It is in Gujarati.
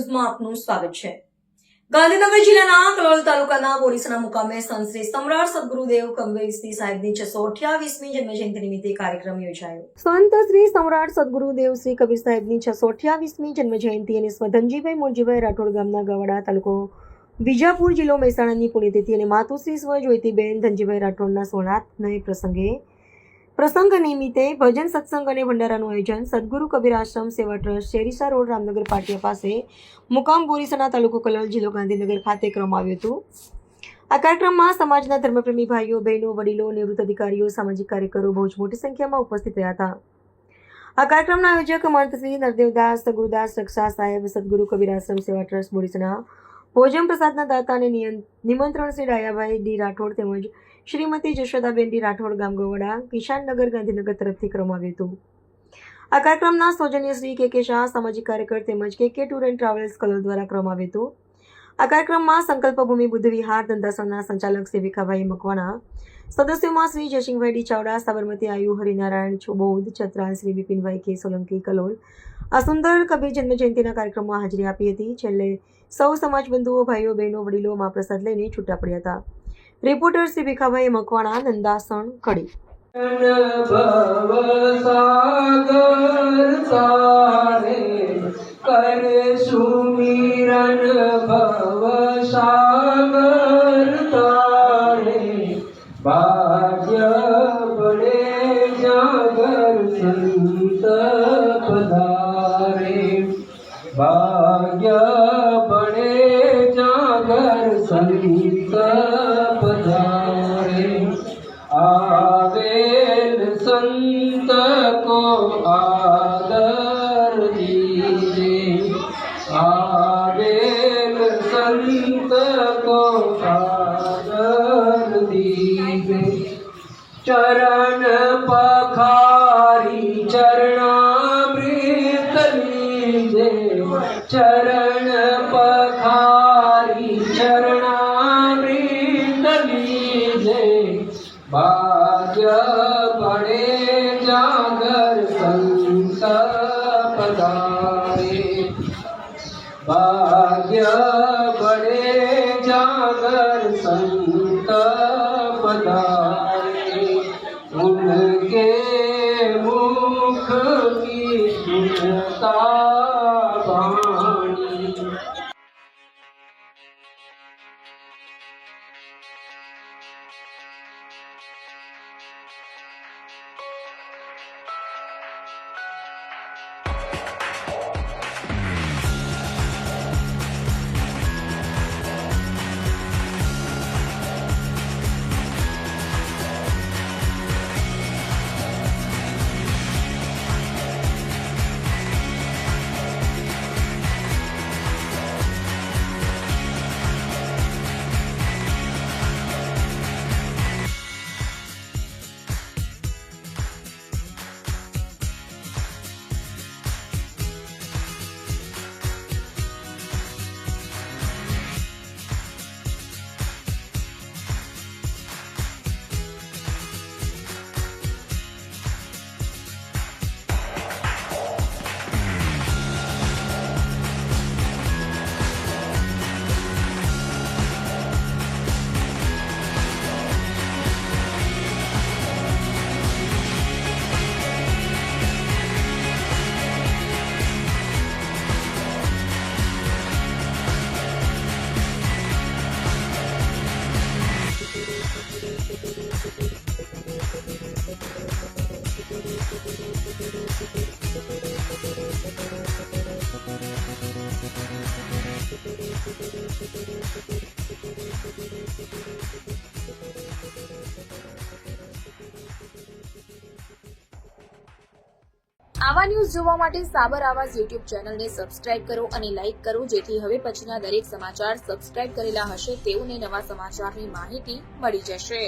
ન્યૂઝમાં આપનું સ્વાગત છે। ગાંધીનગર જિલ્લાના કલોલ તાલુકાના બોરીસના મુકામે સંત શ્રી સમ્રાટ સદગુરુદેવ કબીરસિંહ સાહેબની 628મી જન્મજયંતિ નિમિત્તે કાર્યક્રમ યોજાયો। સંત શ્રી સમ્રાટ સદગુરુદેવ શ્રી કબીર સાહેબની 628મી જન્મજયંતિ અને ધનજીભાઈ મૂળજીભાઈ રાઠોડ ગામના ગવાડા તાલુકો વિજાપુર જિલ્લો મહેસાણાની પુણ્યતિથિ અને માતુશ્રી સ્વ જ્યોતિબેન ધનજીભાઈ રાઠોડના સોનાથને પ્રસંગ નિમિત્તે ભજન સત્સંગ અને ભંડારાનું આયોજન સદગુરુ કબીર આશ્રમ સેવા ટ્રસ્ટ શેરીસા રોડ રામનગર પાટિયા પાસે મુકામ બોરીસના તાલુકો કલોલ જિલ્લો ગાંધીનગર ખાતે કરવામાં આવ્યું હતું। આ કાર્યક્રમમાં સમાજના ધર્મપ્રેમી ભાઈઓ બહેનો વડીલો નિવૃત્ત અધિકારીઓ સામાજિક કાર્યકરો બહુ જ મોટી સંખ્યામાં ઉપસ્થિત રહ્યા હતા। આ કાર્યક્રમના આયોજક મંત શ્રી નરદેવદાસ ગુરુદાસ રક્ષા સાહેબ સદગુરુ કબીર આશ્રમ સેવા ટ્રસ્ટ બોરીસના ભોજન પ્રસાદના દાતા અને નિમંત્રણ શ્રી ડાયાભાઈ ડી રાઠોડ તેમજ શ્રીમતી જશોદાબેન ડી રાઠોડ ગામ ગવડા કિશાનનગર ગાંધીનગર તરફથી કરવામાં આવ્યું હતું। આ કાર્યક્રમના સૌજન્ય શ્રી કે શાહ સામાજિક કાર્યકર તેમજ કે ટૂર એન્ડ ટ્રાવેલ્સ કલોલ દ્વારા કરવામાં આવ્યું હતું। આ કાર્યક્રમમાં સંકલ્પ ભૂમિ બુદ્ધ વિહાર ધંધાસણના સંચાલક શ્રી ભીખાભાઈ મકવાણા, સદસ્યોમાં શ્રી જયસિંહભાઈ ડી ચાવડા, સાબરમતી આયુ હરિનારાયણ બૌદ્ધ છત્રાલ શ્રી બિપિનભાઈ કે સોલંકી કલોલ આ સુંદર કબીર જન્મજયંતિના કાર્યક્રમમાં હાજરી આપી હતી। છેલ્લે સૌ સમાજ બંધુઓ ભાઈઓ બહેનો વડીલો મહાપ્રસાદ લઈને છૂટા પડ્યા હતા। રિપોર્ટર શ્રી ભીખાભાઈ મકવાણા, નંદાસણ કડી। भाग्य बड़े जागर संत पधारे, भाग्य बड़े जागर संत पधारे। आवेल संत को आदर दीजिए, आवेल संत को आदर दीजिए। चरण पखारी चरणामृत लीजिए, चरण पखारी चरणामृत लीजिए। भाग्य बड़े जागर संत पधारे, भाग्य बड़े जागर संत पधारे। उनके मुख की सुनता वाणी, આવા ન્યૂઝ જોવા માટે સાબર આવાઝ યુટ્યુબ ચેનલને સબસ્ક્રાઇબ કરો અને લાઇક કરો, જેથી હવે પછીના દરેક સમાચાર સબસ્ક્રાઇબ કરેલા હશે તેઓને નવા સમાચારની માહિતી મળી જશે।